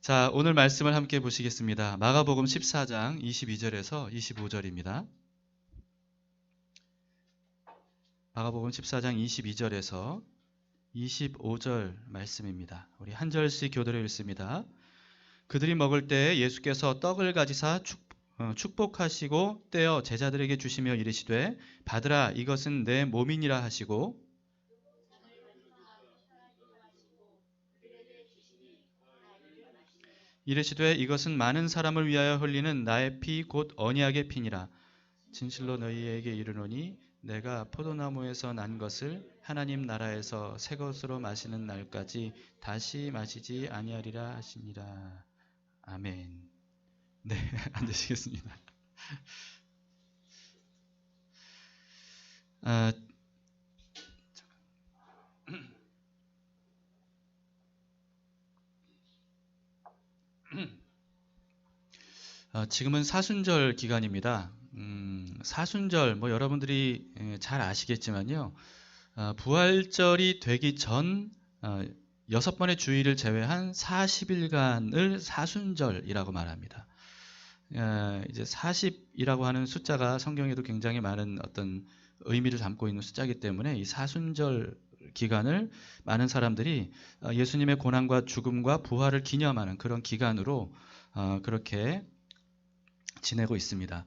자, 오늘 말씀을 함께 보시겠습니다. 마가복음 14장 22절에서 25절입니다. 마가복음 14장 22절에서 25절 말씀입니다. 우리 한 절씩 교대로 읽습니다. 그들이 먹을 때 예수께서 떡을 가지사 축복하시고 떼어 제자들에게 주시며 이르시되 받으라 이것은 내 몸이니라 하시고 이르시되 이것은 많은 사람을 위하여 흘리는 나의 피 곧 언약의 피니라. 진실로 너희에게 이르노니 내가 포도나무에서 난 것을 하나님 나라에서 새 것으로 마시는 날까지 다시 마시지 아니하리라 하시니라. 아멘. 네, 앉으시겠습니다. 지금은 사순절 기간입니다. 사순절 여러분들이 잘 아시겠지만요. 부활절이 되기 전 6번의 주일을 제외한 40일간을 사순절이라고 말합니다. 이제 40이라고 하는 숫자가 성경에도 굉장히 많은 어떤 의미를 담고 있는 숫자이기 때문에 이 사순절 기간을 많은 사람들이 예수님의 고난과 죽음과 부활을 기념하는 그런 기간으로 그렇게 지내고 있습니다.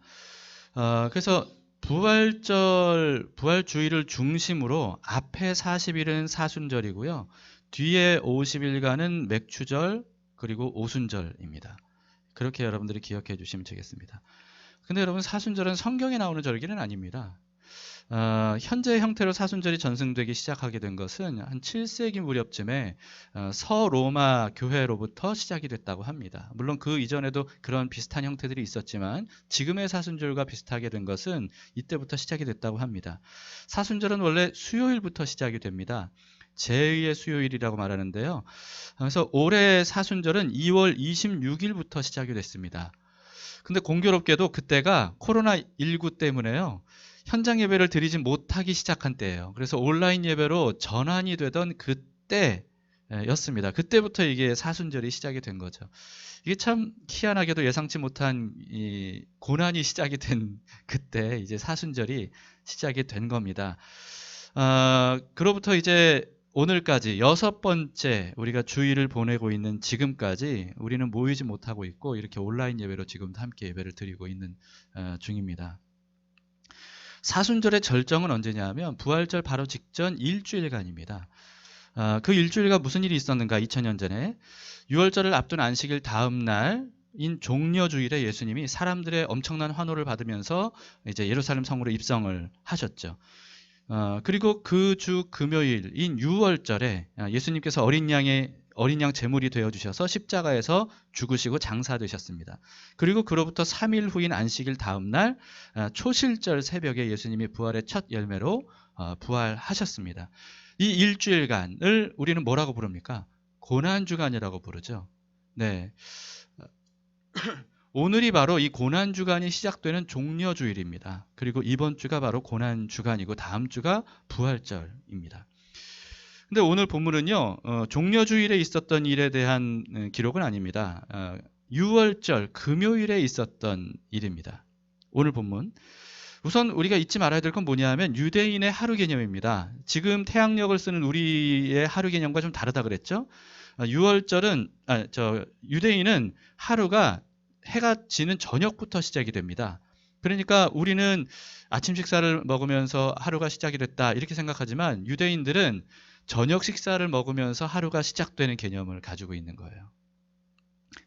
그래서 부활주의를 중심으로 앞에 40일은 사순절이고요. 뒤에 50일간은 맥추절 그리고 오순절입니다. 그렇게 여러분들이 기억해 주시면 되겠습니다. 근데 여러분 사순절은 성경에 나오는 절기는 아닙니다. 현재 형태로 사순절이 전승되기 시작하게 된 것은 한 7세기 무렵쯤에 서로마 교회로부터 시작이 됐다고 합니다. 물론 그 이전에도 그런 비슷한 형태들이 있었지만 지금의 사순절과 비슷하게 된 것은 이때부터 시작이 됐다고 합니다. 사순절은 원래 수요일부터 시작이 됩니다. 제2의 수요일이라고 말하는데요. 그래서 올해 사순절은 2월 26일부터 시작이 됐습니다. 근데 공교롭게도 그때가 코로나19 때문에요. 현장 예배를 드리지 못하기 시작한 때예요. 그래서 온라인 예배로 전환이 되던 그때였습니다. 그때부터 이게 사순절이 시작이 된 거죠. 이게 참 희한하게도 예상치 못한 이 고난이 시작이 된 그때 이제 사순절이 시작이 된 겁니다. 그로부터 이제 오늘까지 6번째 우리가 주일을 보내고 있는 지금까지 우리는 모이지 못하고 있고 이렇게 온라인 예배로 지금도 함께 예배를 드리고 있는 중입니다. 사순절의 절정은 언제냐 하면 부활절 바로 직전 일주일간입니다. 그 일주일간 무슨 일이 있었는가 2000년 전에 6월절을 앞둔 안식일 다음 날인 종려주일에 예수님이 사람들의 엄청난 환호를 받으면서 이제 예루살렘 성으로 입성을 하셨죠. 그리고 그 주 금요일인 6월절에 예수님께서 어린 양 제물이 되어주셔서 십자가에서 죽으시고 장사되셨습니다. 그리고 그로부터 3일 후인 안식일 다음 날 초실절 새벽에 예수님이 부활의 첫 열매로 부활하셨습니다. 이 일주일간을 우리는 뭐라고 부릅니까? 고난주간이라고 부르죠. 네. 오늘이 바로 이 고난주간이 시작되는 종려주일입니다. 그리고 이번 주가 바로 고난주간이고 다음 주가 부활절입니다. 근데 오늘 본문은요, 종려주일에 있었던 일에 대한 기록은 아닙니다. 6월절 금요일에 있었던 일입니다. 오늘 본문. 우선 우리가 잊지 말아야 될 건 뭐냐 하면 유대인의 하루 개념입니다. 지금 태양력을 쓰는 우리의 하루 개념과 좀 다르다 그랬죠? 6월절은, 유대인은 하루가 해가 지는 저녁부터 시작이 됩니다. 그러니까 우리는 아침 식사를 먹으면서 하루가 시작이 됐다 이렇게 생각하지만 유대인들은 저녁 식사를 먹으면서 하루가 시작되는 개념을 가지고 있는 거예요.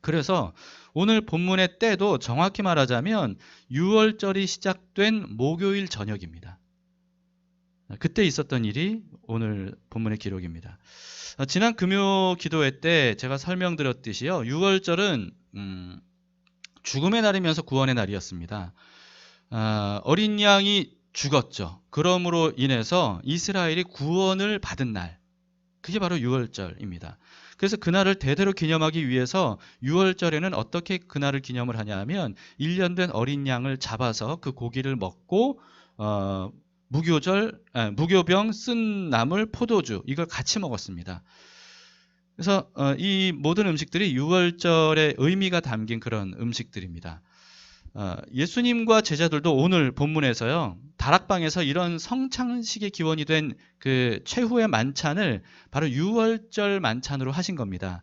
그래서 오늘 본문의 때도 정확히 말하자면 6월절이 시작된 목요일 저녁입니다. 그때 있었던 일이 오늘 본문의 기록입니다. 지난 금요 기도회 때 제가 설명드렸듯이요. 6월절은 죽음의 날이면서 구원의 날이었습니다. 어린 양이 죽었죠. 그러므로 인해서 이스라엘이 구원을 받은 날. 그게 바로 6월절입니다. 그래서 그날을 대대로 기념하기 위해서 6월절에는 어떻게 그날을 기념을 하냐 하면 1년 된 어린 양을 잡아서 그 고기를 먹고 무교병, 쓴 나물, 포도주 이걸 같이 먹었습니다. 그래서 이 모든 음식들이 유월절의 의미가 담긴 그런 음식들입니다. 예수님과 제자들도 오늘 본문에서요, 다락방에서 이런 성찬식의 기원이 된 그 최후의 만찬을 바로 유월절 만찬으로 하신 겁니다.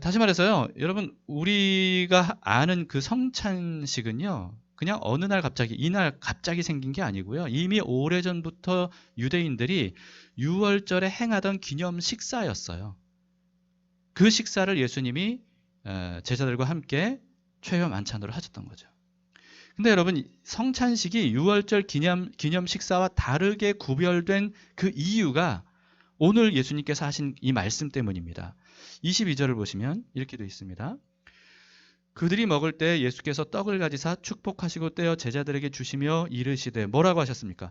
다시 말해서요, 여러분, 우리가 아는 그 성찬식은요, 그냥 어느 날 갑자기, 이날 갑자기 생긴 게 아니고요, 이미 오래전부터 유대인들이 유월절에 행하던 기념 식사였어요. 그 식사를 예수님이 제자들과 함께 최후 만찬으로 하셨던 거죠. 근데 여러분, 성찬식이 유월절 기념 식사와 다르게 구별된 그 이유가 오늘 예수님께서 하신 이 말씀 때문입니다. 22절을 보시면 이렇게 되어 있습니다. 그들이 먹을 때 예수께서 떡을 가지사 축복하시고 떼어 제자들에게 주시며 이르시되 뭐라고 하셨습니까?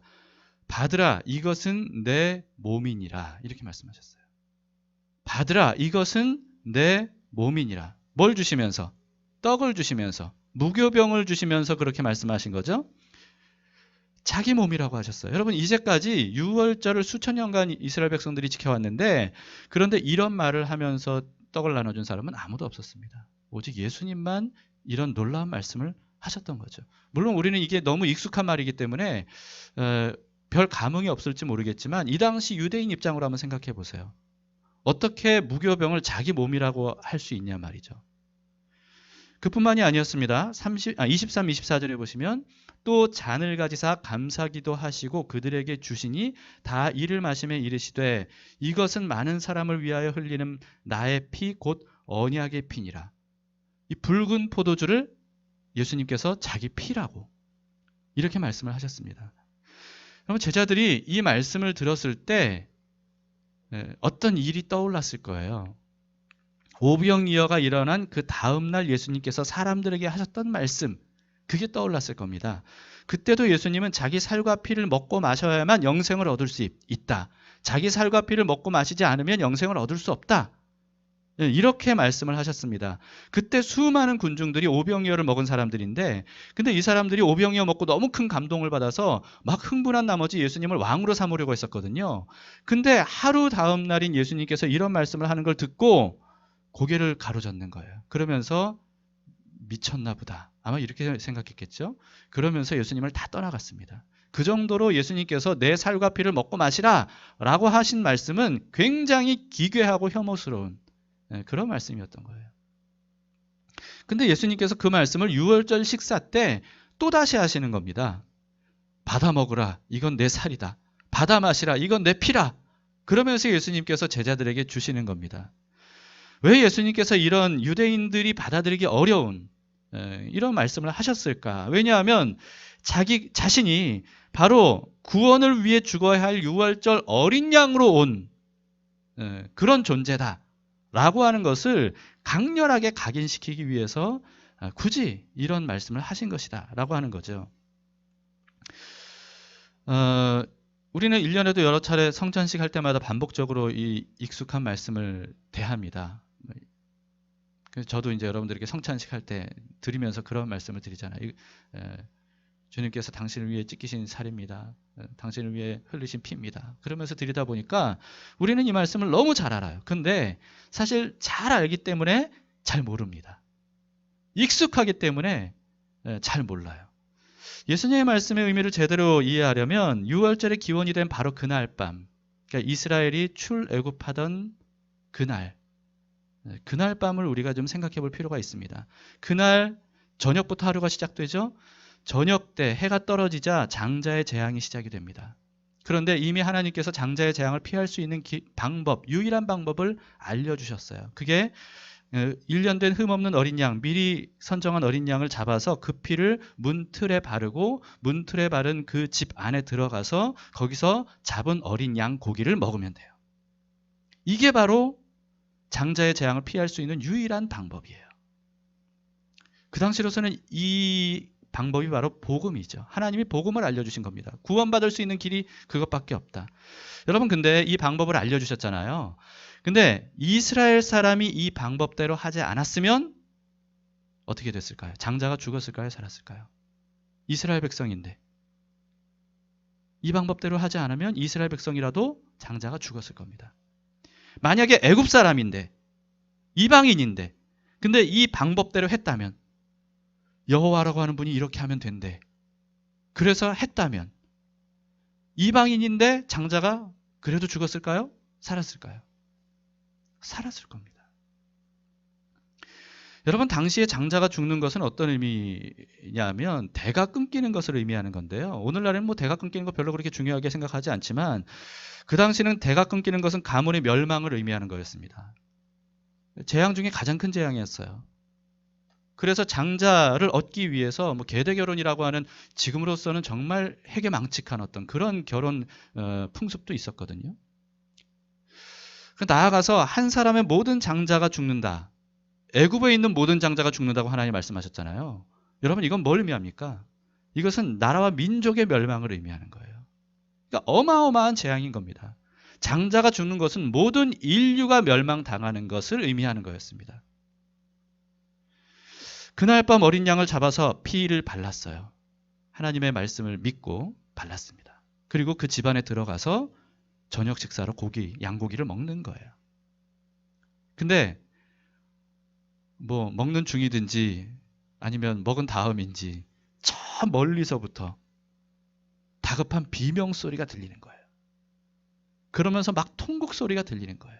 받으라, 이것은 내 몸이니라. 이렇게 말씀하셨어요. 받으라, 이것은 내 몸이니라. 뭘 주시면서? 떡을 주시면서, 무교병을 주시면서 그렇게 말씀하신 거죠. 자기 몸이라고 하셨어요. 여러분, 이제까지 유월절을 수천 년간 이스라엘 백성들이 지켜왔는데, 그런데 이런 말을 하면서 떡을 나눠준 사람은 아무도 없었습니다. 오직 예수님만 이런 놀라운 말씀을 하셨던 거죠. 물론 우리는 이게 너무 익숙한 말이기 때문에 별 감흥이 없을지 모르겠지만, 이 당시 유대인 입장으로 한번 생각해 보세요. 어떻게 무교병을 자기 몸이라고 할 수 있냐 말이죠. 그뿐만이 아니었습니다. 23, 24절에 보시면 또 잔을 가지사 감사기도 하시고 그들에게 주시니 다 이를 마시며 이르시되 이것은 많은 사람을 위하여 흘리는 나의 피 곧 언약의 피니라. 이 붉은 포도주를 예수님께서 자기 피라고 이렇게 말씀을 하셨습니다. 그럼 제자들이 이 말씀을 들었을 때 어떤 일이 떠올랐을 거예요. 오병이어가 일어난 그 다음날 예수님께서 사람들에게 하셨던 말씀, 그게 떠올랐을 겁니다. 그때도 예수님은 자기 살과 피를 먹고 마셔야만 영생을 얻을 수 있다. 자기 살과 피를 먹고 마시지 않으면 영생을 얻을 수 없다. 이렇게 말씀을 하셨습니다. 그때 수많은 군중들이 오병이어를 먹은 사람들인데, 근데 이 사람들이 오병이어 먹고 너무 큰 감동을 받아서 막 흥분한 나머지 예수님을 왕으로 삼으려고 했었거든요. 근데 하루 다음 날인 예수님께서 이런 말씀을 하는 걸 듣고 고개를 가로젓는 거예요. 그러면서 미쳤나 보다. 아마 이렇게 생각했겠죠. 그러면서 예수님을 다 떠나갔습니다. 그 정도로 예수님께서 내 살과 피를 먹고 마시라 라고 하신 말씀은 굉장히 기괴하고 혐오스러운 그런 말씀이었던 거예요. 근데 예수님께서 그 말씀을 유월절 식사 때 또다시 하시는 겁니다. 받아 먹으라. 이건 내 살이다. 받아 마시라. 이건 내 피라. 그러면서 예수님께서 제자들에게 주시는 겁니다. 왜 예수님께서 이런 유대인들이 받아들이기 어려운 이런 말씀을 하셨을까? 왜냐하면 자기 자신이 바로 구원을 위해 죽어야 할 유월절 어린 양으로 온 그런 존재다라고 하는 것을 강렬하게 각인시키기 위해서 굳이 이런 말씀을 하신 것이다라고 하는 거죠. 우리는 1년에도 여러 차례 성찬식 할 때마다 반복적으로 이 익숙한 말씀을 대합니다. 저도 이제 여러분들에게 성찬식 할 때 드리면서 그런 말씀을 드리잖아요. 주님께서 당신을 위해 찢기신 살입니다. 당신을 위해 흘리신 피입니다. 그러면서 드리다 보니까 우리는 이 말씀을 너무 잘 알아요. 근데 사실 잘 알기 때문에 잘 모릅니다. 익숙하기 때문에 잘 몰라요. 예수님의 말씀의 의미를 제대로 이해하려면 유월절의 기원이 된 바로 그날 밤, 그러니까 이스라엘이 출애굽하던 그날 밤을 우리가 좀 생각해 볼 필요가 있습니다. 그날 저녁부터 하루가 시작되죠. 저녁 때 해가 떨어지자 장자의 재앙이 시작이 됩니다. 그런데 이미 하나님께서 장자의 재앙을 피할 수 있는 유일한 방법을 알려주셨어요. 그게 1년 된 흠없는 어린 양, 미리 선정한 어린 양을 잡아서 그 피를 문틀에 바르고 문틀에 바른 그 집 안에 들어가서 거기서 잡은 어린 양 고기를 먹으면 돼요. 이게 바로 장자의 재앙을 피할 수 있는 유일한 방법이에요. 그 당시로서는 이 방법이 바로 복음이죠. 하나님이 복음을 알려주신 겁니다. 구원받을 수 있는 길이 그것밖에 없다. 여러분, 근데 이 방법을 알려주셨잖아요. 근데 이스라엘 사람이 이 방법대로 하지 않았으면 어떻게 됐을까요? 장자가 죽었을까요? 살았을까요? 이스라엘 백성인데 이 방법대로 하지 않으면 이스라엘 백성이라도 장자가 죽었을 겁니다. 만약에 애굽 사람인데, 이방인인데, 근데 이 방법대로 했다면, 여호와라고 하는 분이 이렇게 하면 된대. 그래서 했다면, 이방인인데 장자가 그래도 죽었을까요? 살았을까요? 살았을 겁니다. 여러분, 당시에 장자가 죽는 것은 어떤 의미냐면 대가 끊기는 것을 의미하는 건데요. 오늘날에는 뭐 대가 끊기는 거 별로 그렇게 중요하게 생각하지 않지만 그 당시는 대가 끊기는 것은 가문의 멸망을 의미하는 거였습니다. 재앙 중에 가장 큰 재앙이었어요. 그래서 장자를 얻기 위해서 뭐 계대 결혼이라고 하는 지금으로서는 정말 해괴망측한 어떤 그런 결혼 풍습도 있었거든요. 나아가서 한 사람의 모든 장자가 죽는다. 애굽에 있는 모든 장자가 죽는다고 하나님 말씀하셨잖아요. 여러분, 이건 뭘 의미합니까? 이것은 나라와 민족의 멸망을 의미하는 거예요. 그러니까 어마어마한 재앙인 겁니다. 장자가 죽는 것은 모든 인류가 멸망당하는 것을 의미하는 거였습니다. 그날 밤 어린 양을 잡아서 피를 발랐어요. 하나님의 말씀을 믿고 발랐습니다. 그리고 그 집안에 들어가서 저녁 식사로 양고기를 먹는 거예요. 근데 뭐 먹는 중이든지 아니면 먹은 다음인지 저 멀리서부터 다급한 비명 소리가 들리는 거예요. 그러면서 막 통곡 소리가 들리는 거예요.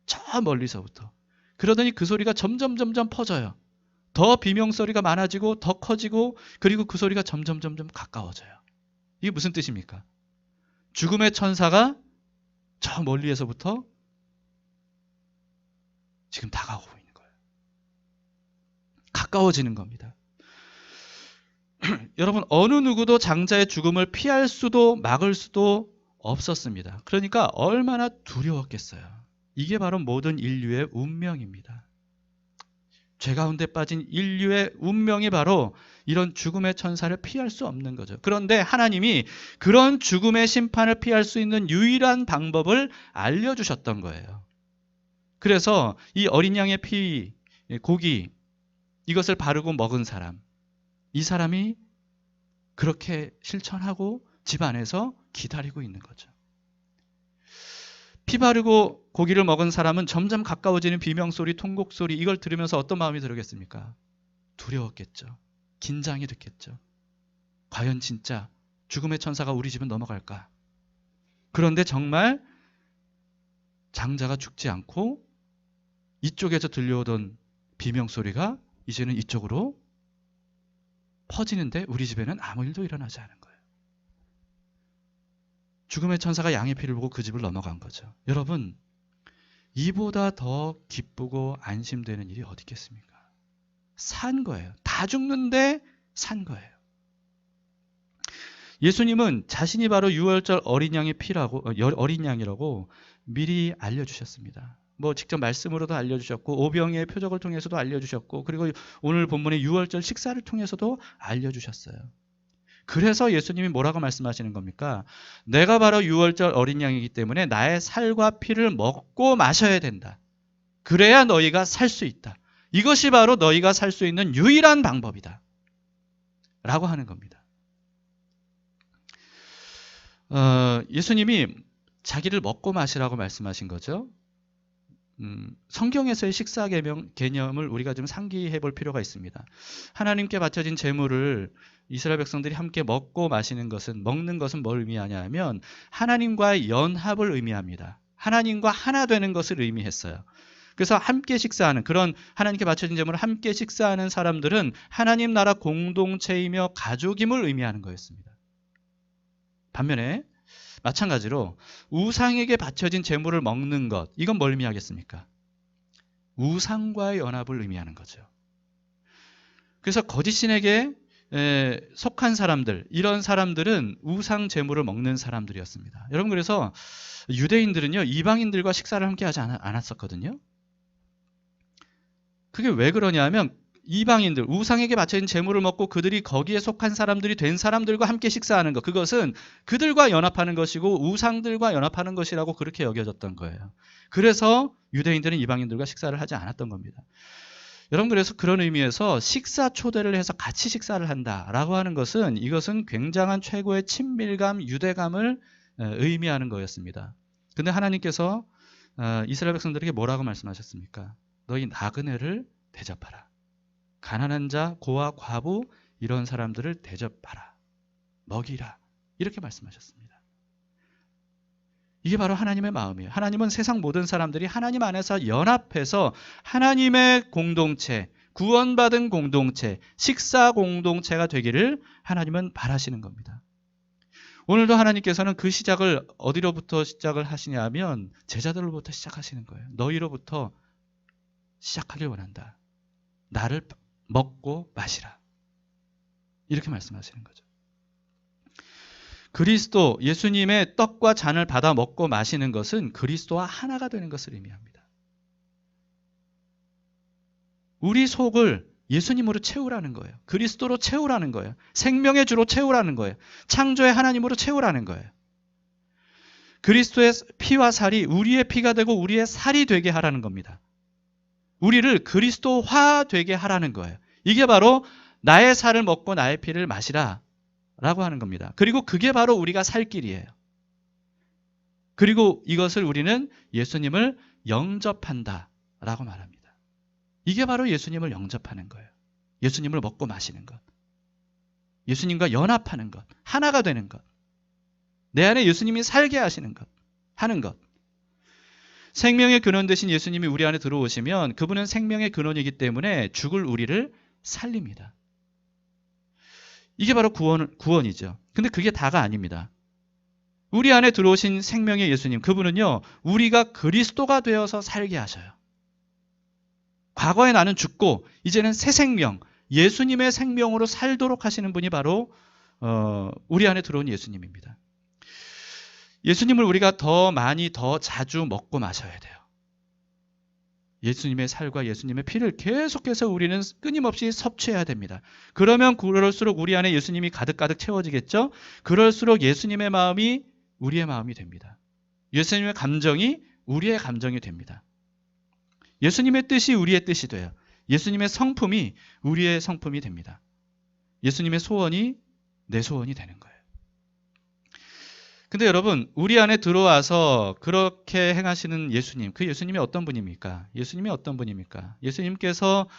저 멀리서부터. 그러더니 그 소리가 점점 퍼져요. 더 비명 소리가 많아지고 더 커지고, 그리고 그 소리가 점점 가까워져요. 이게 무슨 뜻입니까? 죽음의 천사가 저 멀리에서부터 지금 다가오고 있는 거예요. 가까워지는 겁니다. 여러분, 어느 누구도 장자의 죽음을 피할 수도 막을 수도 없었습니다. 그러니까 얼마나 두려웠겠어요. 이게 바로 모든 인류의 운명입니다. 죄 가운데 빠진 인류의 운명이 바로 이런 죽음의 천사를 피할 수 없는 거죠. 그런데 하나님이 그런 죽음의 심판을 피할 수 있는 유일한 방법을 알려주셨던 거예요. 그래서 이 어린 양의 피, 고기, 이것을 바르고 먹은 사람, 이 사람이 그렇게 실천하고 집 안에서 기다리고 있는 거죠. 피 바르고 고기를 먹은 사람은 점점 가까워지는 비명소리, 통곡소리, 이걸 들으면서 어떤 마음이 들었겠습니까? 두려웠겠죠. 긴장이 됐겠죠. 과연 진짜 죽음의 천사가 우리 집은 넘어갈까? 그런데 정말 장자가 죽지 않고 이쪽에서 들려오던 비명소리가 이제는 이쪽으로 퍼지는데 우리 집에는 아무 일도 일어나지 않은 거예요. 죽음의 천사가 양의 피를 보고 그 집을 넘어간 거죠. 여러분, 이보다 더 기쁘고 안심되는 일이 어디 있겠습니까? 산 거예요. 다 죽는데 산 거예요. 예수님은 자신이 바로 유월절 어린 양의 피라고, 어린 양이라고 미리 알려주셨습니다. 뭐 직접 말씀으로도 알려주셨고, 오병이의 표적을 통해서도 알려주셨고, 그리고 오늘 본문의 유월절 식사를 통해서도 알려주셨어요. 그래서 예수님이 뭐라고 말씀하시는 겁니까? 내가 바로 유월절 어린 양이기 때문에 나의 살과 피를 먹고 마셔야 된다. 그래야 너희가 살 수 있다. 이것이 바로 너희가 살 수 있는 유일한 방법이다. 라고 하는 겁니다. 예수님이 자기를 먹고 마시라고 말씀하신 거죠. 성경에서의 식사 개념을 우리가 좀 상기해 볼 필요가 있습니다. 하나님께 바쳐진 제물을 이스라엘 백성들이 함께 먹고 마시는 것은, 먹는 것은 뭘 의미하냐면 하나님과의 연합을 의미합니다. 하나님과 하나 되는 것을 의미했어요. 그래서 함께 식사하는, 그런 하나님께 바쳐진 제물을 함께 식사하는 사람들은 하나님 나라 공동체이며 가족임을 의미하는 거였습니다. 반면에 마찬가지로 우상에게 바쳐진 제물을 먹는 것, 이건 뭘 의미하겠습니까? 우상과의 연합을 의미하는 거죠. 그래서 거짓 신에게 속한 사람들, 이런 사람들은 우상 제물을 먹는 사람들이었습니다. 여러분, 그래서 유대인들은요, 이방인들과 식사를 함께 하지 않았었거든요. 그게 왜 그러냐면 이방인들, 우상에게 바쳐진 제물을 먹고 그들이 거기에 속한 사람들이 된 사람들과 함께 식사하는 것, 그것은 그들과 연합하는 것이고 우상들과 연합하는 것이라고 그렇게 여겨졌던 거예요. 그래서 유대인들은 이방인들과 식사를 하지 않았던 겁니다. 여러분, 그래서 그런 의미에서 식사 초대를 해서 같이 식사를 한다라고 하는 것은, 이것은 굉장한 최고의 친밀감, 유대감을 의미하는 거였습니다. 근데 하나님께서 이스라엘 백성들에게 뭐라고 말씀하셨습니까? 너희 나그네를 대접하라. 가난한 자, 고아, 과부 이런 사람들을 대접하라. 먹이라. 이렇게 말씀하셨습니다. 이게 바로 하나님의 마음이에요. 하나님은 세상 모든 사람들이 하나님 안에서 연합해서 하나님의 공동체, 구원받은 공동체, 식사 공동체가 되기를 하나님은 바라시는 겁니다. 오늘도 하나님께서는 그 시작을 어디로부터 시작을 하시냐면 제자들로부터 시작하시는 거예요. 너희로부터 시작하길 원한다. 나를 먹고 마시라. 이렇게 말씀하시는 거죠. 그리스도, 예수님의 떡과 잔을 받아 먹고 마시는 것은 그리스도와 하나가 되는 것을 의미합니다. 우리 속을 예수님으로 채우라는 거예요. 그리스도로 채우라는 거예요. 생명의 주로 채우라는 거예요. 창조의 하나님으로 채우라는 거예요. 그리스도의 피와 살이 우리의 피가 되고 우리의 살이 되게 하라는 겁니다. 우리를 그리스도화 되게 하라는 거예요. 이게 바로 나의 살을 먹고 나의 피를 마시라 라고 하는 겁니다. 그리고 그게 바로 우리가 살 길이에요. 그리고 이것을 우리는 예수님을 영접한다 라고 말합니다. 이게 바로 예수님을 영접하는 거예요. 예수님을 먹고 마시는 것. 예수님과 연합하는 것. 하나가 되는 것. 내 안에 예수님이 살게 하시는 것. 하는 것. 생명의 근원 되신 예수님이 우리 안에 들어오시면 그분은 생명의 근원이기 때문에 죽을 우리를 살립니다. 이게 바로 구원이죠. 근데 그게 다가 아닙니다. 우리 안에 들어오신 생명의 예수님, 그분은요, 우리가 그리스도가 되어서 살게 하셔요. 과거에 나는 죽고 이제는 새 생명, 예수님의 생명으로 살도록 하시는 분이 바로 우리 안에 들어온 예수님입니다. 예수님을 우리가 더 많이 더 자주 먹고 마셔야 돼요. 예수님의 살과 예수님의 피를 계속해서 우리는 끊임없이 섭취해야 됩니다. 그러면 그럴수록 우리 안에 예수님이 가득가득 채워지겠죠? 그럴수록 예수님의 마음이 우리의 마음이 됩니다. 예수님의 감정이 우리의 감정이 됩니다. 예수님의 뜻이 우리의 뜻이 돼요. 예수님의 성품이 우리의 성품이 됩니다. 예수님의 소원이 내 소원이 되는 거예요. 근데 여러분, 우리 안에 들어와서 그렇게 행하시는 예수님, 그 예수님이 어떤 분입니까? 예수님이 어떤 분입니까? 예수님께서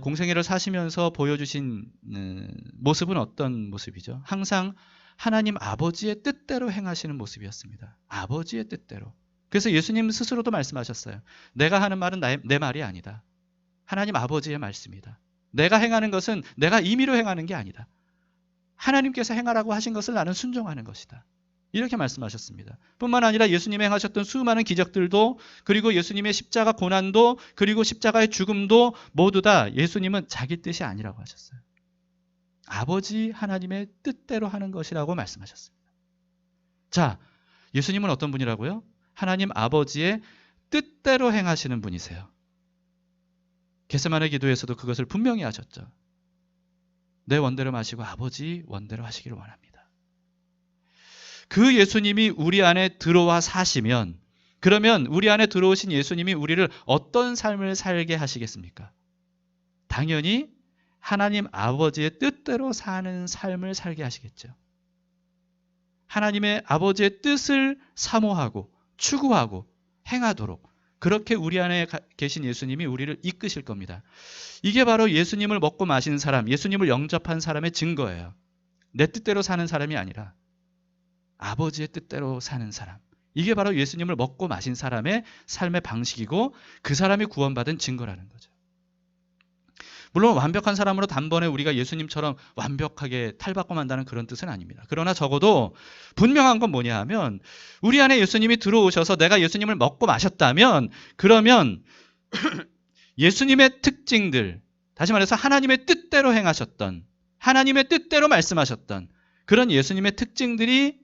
공생애를 사시면서 보여주신 모습은 어떤 모습이죠? 항상 하나님 아버지의 뜻대로 행하시는 모습이었습니다. 아버지의 뜻대로. 그래서 예수님 스스로도 말씀하셨어요. 내가 하는 말은 내 말이 아니다. 하나님 아버지의 말씀이다. 내가 행하는 것은 내가 임의로 행하는 게 아니다. 하나님께서 행하라고 하신 것을 나는 순종하는 것이다. 이렇게 말씀하셨습니다. 뿐만 아니라 예수님이 행하셨던 수많은 기적들도, 그리고 예수님의 십자가 고난도, 그리고 십자가의 죽음도 모두 다 예수님은 자기 뜻이 아니라고 하셨어요. 아버지 하나님의 뜻대로 하는 것이라고 말씀하셨습니다. 자, 예수님은 어떤 분이라고요? 하나님 아버지의 뜻대로 행하시는 분이세요. 겟세마네 기도에서도 그것을 분명히 하셨죠. 내 원대로 마시고 아버지 원대로 하시기를 원합니다. 그 예수님이 우리 안에 들어와 사시면, 그러면 우리 안에 들어오신 예수님이 우리를 어떤 삶을 살게 하시겠습니까? 당연히 하나님 아버지의 뜻대로 사는 삶을 살게 하시겠죠. 하나님의 아버지의 뜻을 사모하고 추구하고 행하도록, 그렇게 우리 안에 계신 예수님이 우리를 이끄실 겁니다. 이게 바로 예수님을 먹고 마신 사람, 예수님을 영접한 사람의 증거예요. 내 뜻대로 사는 사람이 아니라 아버지의 뜻대로 사는 사람. 이게 바로 예수님을 먹고 마신 사람의 삶의 방식이고 그 사람이 구원받은 증거라는 거죠. 물론 완벽한 사람으로 단번에 우리가 예수님처럼 완벽하게 탈바꿈 한다는 그런 뜻은 아닙니다. 그러나 적어도 분명한 건 뭐냐 하면, 우리 안에 예수님이 들어오셔서 내가 예수님을 먹고 마셨다면, 그러면 예수님의 특징들, 다시 말해서 하나님의 뜻대로 행하셨던, 하나님의 뜻대로 말씀하셨던 그런 예수님의 특징들이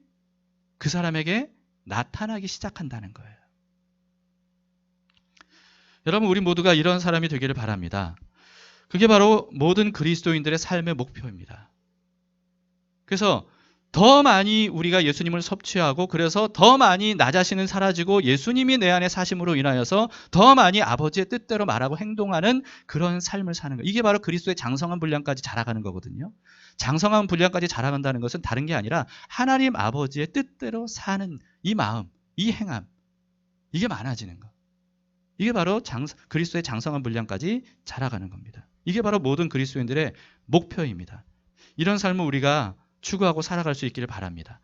그 사람에게 나타나기 시작한다는 거예요. 여러분, 우리 모두가 이런 사람이 되기를 바랍니다. 그게 바로 모든 그리스도인들의 삶의 목표입니다. 그래서 더 많이 우리가 예수님을 섭취하고, 그래서 더 많이 나 자신은 사라지고 예수님이 내 안에 사심으로 인하여서 더 많이 아버지의 뜻대로 말하고 행동하는 그런 삶을 사는 거예요. 이게 바로 그리스도의 장성한 분량까지 자라가는 거거든요. 장성한 분량까지 자라간다는 것은 다른 게 아니라 하나님 아버지의 뜻대로 사는 이 마음, 이 행함, 이게 많아지는 거. 이게 바로 그리스도의 장성한 분량까지 자라가는 겁니다. 이게 바로 모든 그리스도인들의 목표입니다. 이런 삶을 우리가 추구하고 살아갈 수 있기를 바랍니다.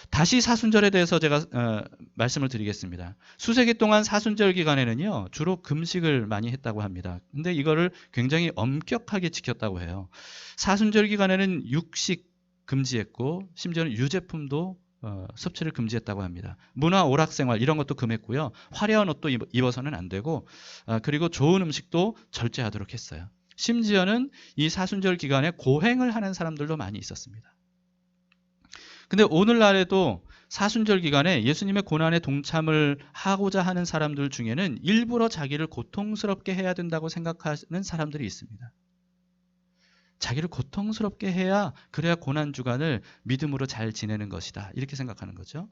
다시 사순절에 대해서 제가 말씀을 드리겠습니다. 수세기 동안 사순절 기간에는요, 주로 금식을 많이 했다고 합니다. 근데 이거를 굉장히 엄격하게 지켰다고 해요. 사순절 기간에는 육식 금지했고, 심지어는 유제품도 섭취를 금지했다고 합니다. 문화 오락생활 이런 것도 금했고요. 화려한 옷도 입어서는 안 되고, 그리고 좋은 음식도 절제하도록 했어요. 심지어는 이 사순절 기간에 고행을 하는 사람들도 많이 있었습니다. 근데 오늘날에도 사순절 기간에 예수님의 고난에 동참을 하고자 하는 사람들 중에는 일부러 자기를 고통스럽게 해야 된다고 생각하는 사람들이 있습니다. 자기를 고통스럽게 해야, 그래야 고난주간을 믿음으로 잘 지내는 것이다, 이렇게 생각하는 거죠.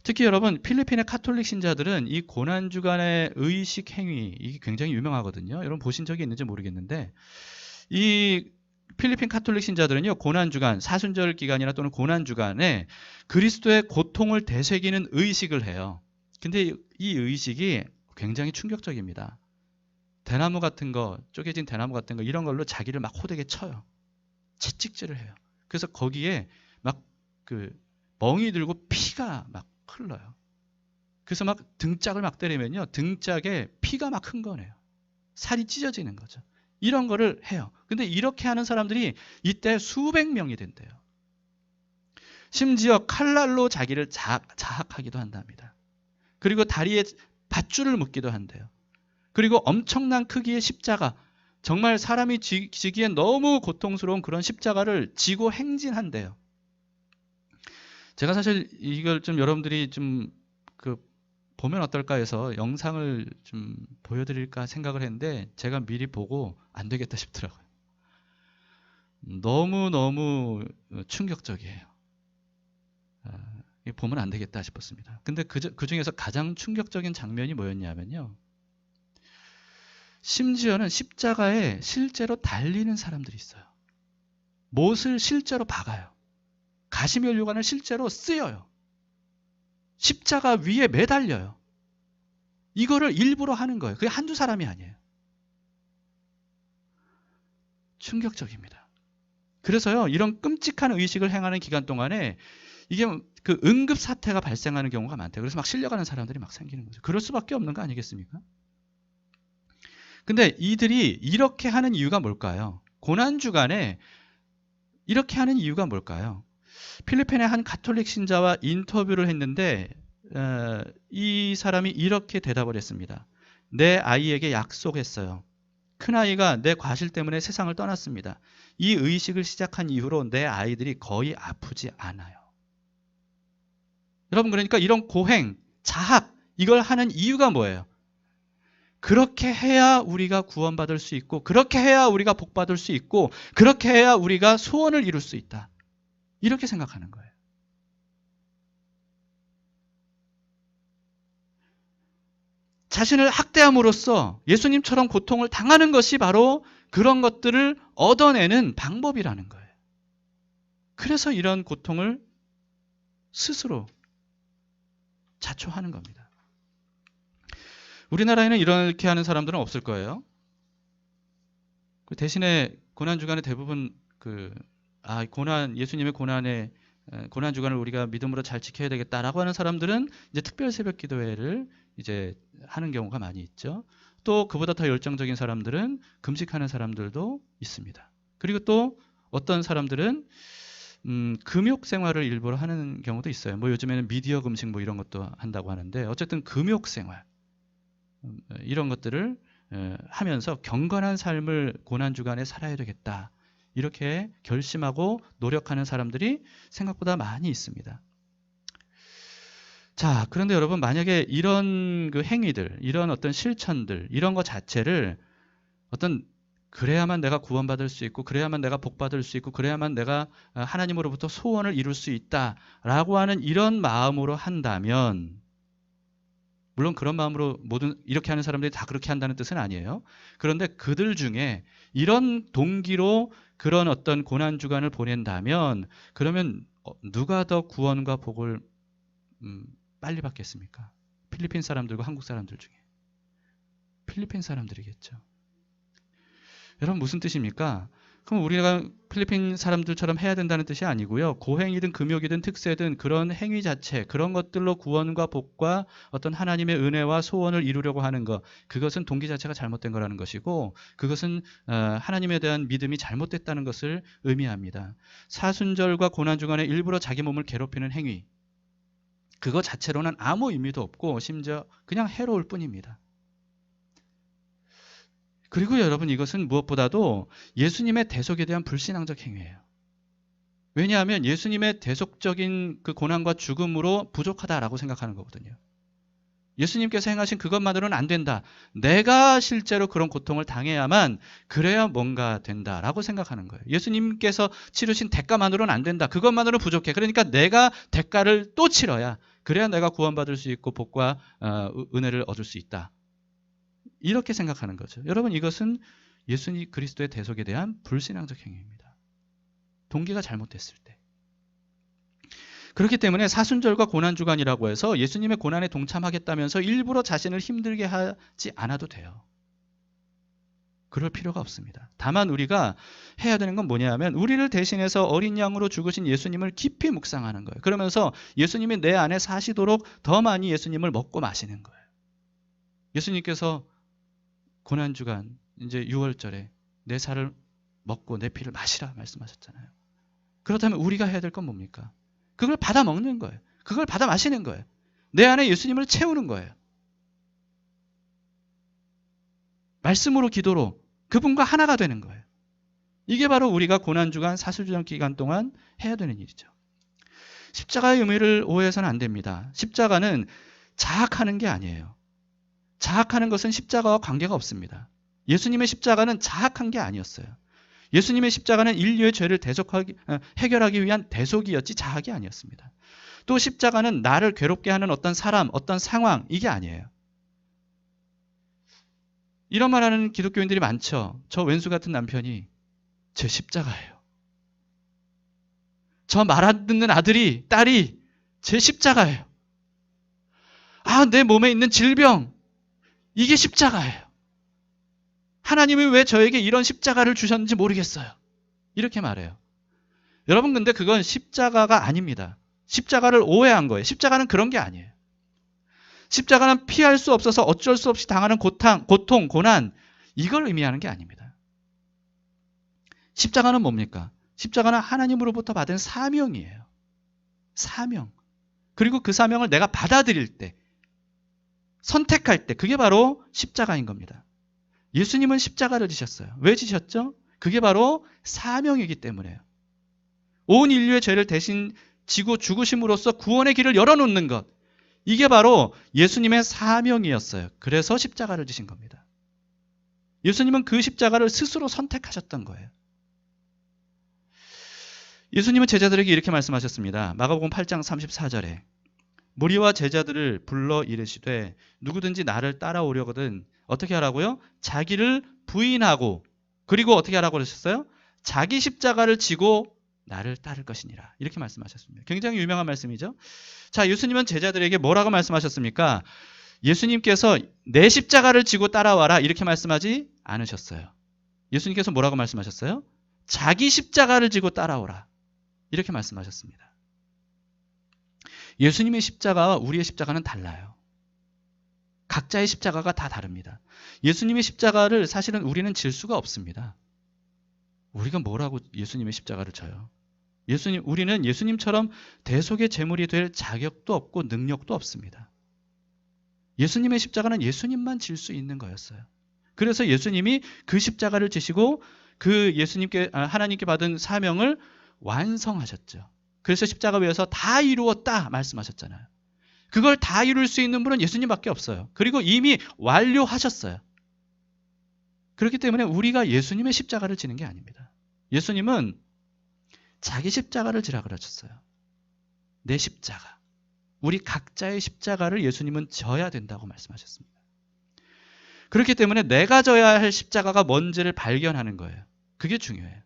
특히 여러분, 필리핀의 카톨릭 신자들은 이 고난주간의 의식 행위, 이게 굉장히 유명하거든요. 여러분 보신 적이 있는지 모르겠는데, 이 필리핀 카톨릭 신자들은요, 고난주간, 사순절 기간이나 또는 고난주간에 그리스도의 고통을 되새기는 의식을 해요. 근데 이 의식이 굉장히 충격적입니다. 대나무 같은 거, 쪼개진 대나무 같은 거, 이런 걸로 자기를 막 호되게 쳐요. 채찍질을 해요. 그래서 거기에 막 멍이 들고 피가 막 흘러요. 그래서 막 등짝을 막 때리면요, 등짝에 피가 막 흥건해요. 살이 찢어지는 거죠. 이런 거를 해요. 근데 이렇게 하는 사람들이 이때 수백 명이 된대요. 심지어 칼날로 자기를 자학하기도 한답니다. 그리고 다리에 밧줄을 묶기도 한대요. 그리고 엄청난 크기의 십자가, 정말 사람이 지기엔 너무 고통스러운 그런 십자가를 지고 행진한대요. 제가 사실 이걸 좀 여러분들이 좀 보면 어떨까 해서 영상을 좀 보여드릴까 생각을 했는데, 제가 미리 보고 안 되겠다 싶더라고요. 너무너무 충격적이에요. 보면 안 되겠다 싶었습니다. 근데 그 중에서 가장 충격적인 장면이 뭐였냐면요, 심지어는 십자가에 실제로 달리는 사람들이 있어요. 못을 실제로 박아요. 가시면류관을 실제로 쓰여요. 십자가 위에 매달려요. 이거를 일부러 하는 거예요. 그게 한두 사람이 아니에요. 충격적입니다. 그래서요, 이런 끔찍한 의식을 행하는 기간 동안에 이게 응급 사태가 발생하는 경우가 많대요. 그래서 막 실려가는 사람들이 막 생기는 거죠. 그럴 수밖에 없는 거 아니겠습니까? 근데 이들이 이렇게 하는 이유가 뭘까요? 고난주간에 이렇게 하는 이유가 뭘까요? 필리핀의 한 가톨릭 신자와 인터뷰를 했는데, 이 사람이 이렇게 대답을 했습니다. 내 아이에게 약속했어요. 큰아이가 내 과실 때문에 세상을 떠났습니다. 이 의식을 시작한 이후로 내 아이들이 거의 아프지 않아요. 여러분, 그러니까 이런 고행, 자학, 이걸 하는 이유가 뭐예요? 그렇게 해야 우리가 구원받을 수 있고, 그렇게 해야 우리가 복받을 수 있고, 그렇게 해야 우리가 소원을 이룰 수 있다, 이렇게 생각하는 거예요. 자신을 학대함으로써 예수님처럼 고통을 당하는 것이 바로 그런 것들을 얻어내는 방법이라는 거예요. 그래서 이런 고통을 스스로 자초하는 겁니다. 우리나라에는 이렇게 하는 사람들은 없을 거예요. 대신에 고난주간에 대부분 예수님의 고난 주간을 우리가 믿음으로 잘 지켜야 되겠다라고 하는 사람들은 이제 특별 새벽 기도회를 이제 하는 경우가 많이 있죠. 또 그보다 더 열정적인 사람들은 금식하는 사람들도 있습니다. 그리고 또 어떤 사람들은 금욕 생활을 일부러 하는 경우도 있어요. 뭐 요즘에는 미디어 금식 뭐 이런 것도 한다고 하는데, 어쨌든 금욕 생활, 이런 것들을 하면서 경건한 삶을 고난주간에 살아야 되겠다, 이렇게 결심하고 노력하는 사람들이 생각보다 많이 있습니다. 자, 그런데 여러분, 만약에 이런 행위들, 이런 어떤 실천들, 이런 것 자체를 그래야만 내가 구원받을 수 있고, 그래야만 내가 복받을 수 있고, 그래야만 내가 하나님으로부터 소원을 이룰 수 있다라고 하는 이런 마음으로 한다면, 물론 그런 마음으로 이렇게 하는 사람들이 다 그렇게 한다는 뜻은 아니에요. 그런데 그들 중에 이런 동기로 그런 어떤 고난주간을 보낸다면, 그러면 누가 더 구원과 복을 빨리 받겠습니까? 필리핀 사람들과 한국 사람들 중에. 필리핀 사람들이겠죠. 여러분 무슨 뜻입니까? 그럼 우리가 필리핀 사람들처럼 해야 된다는 뜻이 아니고요. 고행이든 금욕이든 특세든 그런 행위 자체, 그런 것들로 구원과 복과 어떤 하나님의 은혜와 소원을 이루려고 하는 것, 그것은 동기 자체가 잘못된 거라는 것이고, 그것은 하나님에 대한 믿음이 잘못됐다는 것을 의미합니다. 사순절과 고난주간에 일부러 자기 몸을 괴롭히는 행위, 그거 자체로는 아무 의미도 없고 심지어 그냥 해로울 뿐입니다. 그리고 여러분 이것은 무엇보다도 예수님의 대속에 대한 불신앙적 행위예요. 왜냐하면 예수님의 대속적인 그 고난과 죽음으로 부족하다라고 생각하는 거거든요. 예수님께서 행하신 그것만으로는 안 된다. 내가 실제로 그런 고통을 당해야만 그래야 뭔가 된다라고 생각하는 거예요. 예수님께서 치르신 대가만으로는 안 된다. 그것만으로는 부족해. 그러니까 내가 대가를 또 치러야 그래야 내가 구원받을 수 있고 복과 은혜를 얻을 수 있다. 이렇게 생각하는 거죠. 여러분 이것은 예수님 그리스도의 대속에 대한 불신앙적 행위입니다. 동기가 잘못됐을 때. 그렇기 때문에 사순절과 고난주간이라고 해서 예수님의 고난에 동참하겠다면서 일부러 자신을 힘들게 하지 않아도 돼요. 그럴 필요가 없습니다. 다만 우리가 해야 되는 건 뭐냐 하면 우리를 대신해서 어린 양으로 죽으신 예수님을 깊이 묵상하는 거예요. 그러면서 예수님이 내 안에 사시도록 더 많이 예수님을 먹고 마시는 거예요. 예수님께서 고난주간 이제 6월절에 내 살을 먹고 내 피를 마시라 말씀하셨잖아요. 그렇다면 우리가 해야 될 건 뭡니까? 그걸 받아 먹는 거예요. 그걸 받아 마시는 거예요. 내 안에 예수님을 채우는 거예요. 말씀으로 기도로 그분과 하나가 되는 거예요. 이게 바로 우리가 고난주간 사순절 기간 동안 해야 되는 일이죠. 십자가의 의미를 오해해서는 안 됩니다. 십자가는 자학하는 게 아니에요. 자학하는 것은 십자가와 관계가 없습니다. 예수님의 십자가는 자학한 게 아니었어요. 예수님의 십자가는 인류의 죄를 해결하기 위한 대속이었지 자학이 아니었습니다. 또 십자가는 나를 괴롭게 하는 어떤 사람, 어떤 상황, 이게 아니에요. 이런 말하는 기독교인들이 많죠. 저 왼수 같은 남편이 제 십자가예요. 저 말 안 듣는 아들이, 딸이 제 십자가예요. 아, 내 몸에 있는 질병, 이게 십자가예요. 하나님이 왜 저에게 이런 십자가를 주셨는지 모르겠어요. 이렇게 말해요. 여러분 근데 그건 십자가가 아닙니다. 십자가를 오해한 거예요. 십자가는 그런 게 아니에요. 십자가는 피할 수 없어서 어쩔 수 없이 당하는 고통, 고난, 이걸 의미하는 게 아닙니다. 십자가는 뭡니까? 십자가는 하나님으로부터 받은 사명이에요. 사명. 그리고 그 사명을 내가 받아들일 때, 선택할 때, 그게 바로 십자가인 겁니다. 예수님은 십자가를 지셨어요. 왜 지셨죠? 그게 바로 사명이기 때문에요. 온 인류의 죄를 대신 지고 죽으심으로써 구원의 길을 열어놓는 것. 이게 바로 예수님의 사명이었어요. 그래서 십자가를 지신 겁니다. 예수님은 그 십자가를 스스로 선택하셨던 거예요. 예수님은 제자들에게 이렇게 말씀하셨습니다. 마가복음 8장 34절에 무리와 제자들을 불러 이르시되 누구든지 나를 따라오려거든 어떻게 하라고요? 자기를 부인하고 그리고 어떻게 하라고 그러셨어요? 자기 십자가를 지고 나를 따를 것이니라. 이렇게 말씀하셨습니다. 굉장히 유명한 말씀이죠. 자, 예수님은 제자들에게 뭐라고 말씀하셨습니까? 예수님께서 내 십자가를 지고 따라와라 이렇게 말씀하지 않으셨어요. 예수님께서 뭐라고 말씀하셨어요? 자기 십자가를 지고 따라오라. 이렇게 말씀하셨습니다. 예수님의 십자가와 우리의 십자가는 달라요. 각자의 십자가가 다 다릅니다. 예수님의 십자가를 사실은 우리는 질 수가 없습니다. 우리가 뭐라고 예수님의 십자가를 져요? 우리는 예수님처럼 대속의 제물이 될 자격도 없고 능력도 없습니다. 예수님의 십자가는 예수님만 질 수 있는 거였어요. 그래서 예수님이 그 십자가를 지시고 그 하나님께 받은 사명을 완성하셨죠. 그래서 십자가 위에서 다 이루었다 말씀하셨잖아요. 그걸 다 이룰 수 있는 분은 예수님밖에 없어요. 그리고 이미 완료하셨어요. 그렇기 때문에 우리가 예수님의 십자가를 지는 게 아닙니다. 예수님은 자기 십자가를 지라 그러셨어요. 내 십자가. 우리 각자의 십자가를 예수님은 져야 된다고 말씀하셨습니다. 그렇기 때문에 내가 져야 할 십자가가 뭔지를 발견하는 거예요. 그게 중요해요.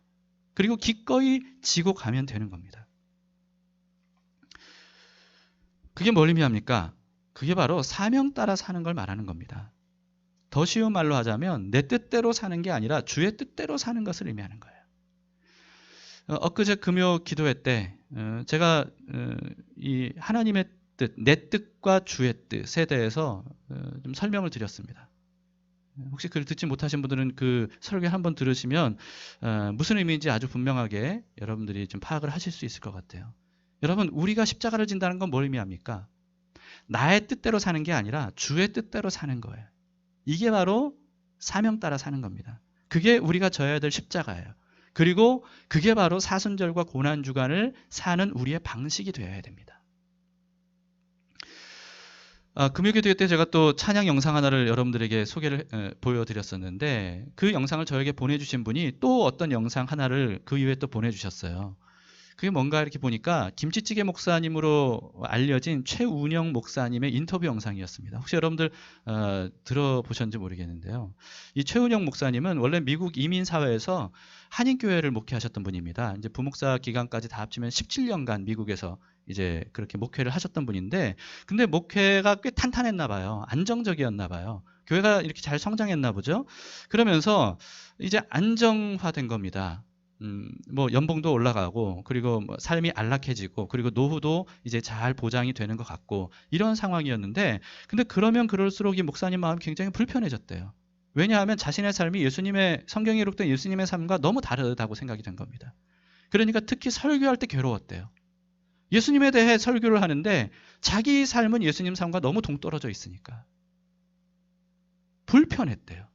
그리고 기꺼이 지고 가면 되는 겁니다. 그게 뭘 의미합니까? 그게 바로 사명 따라 사는 걸 말하는 겁니다. 더 쉬운 말로 하자면 내 뜻대로 사는 게 아니라 주의 뜻대로 사는 것을 의미하는 거예요. 엊그제 금요 기도회 때 제가 이 하나님의 뜻, 내 뜻과 주의 뜻에 대해서 좀 설명을 드렸습니다. 혹시 그걸 듣지 못하신 분들은 그 설교 한번 들으시면 무슨 의미인지 아주 분명하게 여러분들이 좀 파악을 하실 수 있을 것 같아요. 여러분, 우리가 십자가를 진다는 건 뭘 의미합니까? 나의 뜻대로 사는 게 아니라 주의 뜻대로 사는 거예요. 이게 바로 사명 따라 사는 겁니다. 그게 우리가 져야 될 십자가예요. 그리고 그게 바로 사순절과 고난주간을 사는 우리의 방식이 되어야 됩니다. 금요기도회 때 제가 또 찬양 영상 하나를 여러분들에게 소개를 보여드렸었는데 그 영상을 저에게 보내주신 분이 또 어떤 영상 하나를 그 이후에 또 보내주셨어요. 그게 뭔가 이렇게 보니까 김치찌개 목사님으로 알려진 최운영 목사님의 인터뷰 영상이었습니다. 혹시 여러분들 들어보셨는지 모르겠는데요. 이 최운영 목사님은 원래 미국 이민사회에서 한인교회를 목회하셨던 분입니다. 이제 부목사 기간까지 다 합치면 17년간 미국에서 이제 그렇게 목회를 하셨던 분인데, 근데 목회가 꽤 탄탄했나 봐요. 안정적이었나 봐요. 교회가 이렇게 잘 성장했나 보죠. 그러면서 이제 안정화된 겁니다. 뭐 연봉도 올라가고, 그리고 뭐 삶이 안락해지고, 그리고 노후도 이제 잘 보장이 되는 것 같고, 이런 상황이었는데, 근데 그러면 그럴수록 이 목사님 마음이 굉장히 불편해졌대요. 왜냐하면 자신의 삶이 예수님의, 성경에 기록된 예수님의 삶과 너무 다르다고 생각이 된 겁니다. 그러니까 특히 설교할 때 괴로웠대요. 예수님에 대해 설교를 하는데 자기 삶은 예수님 삶과 너무 동떨어져 있으니까 불편했대요.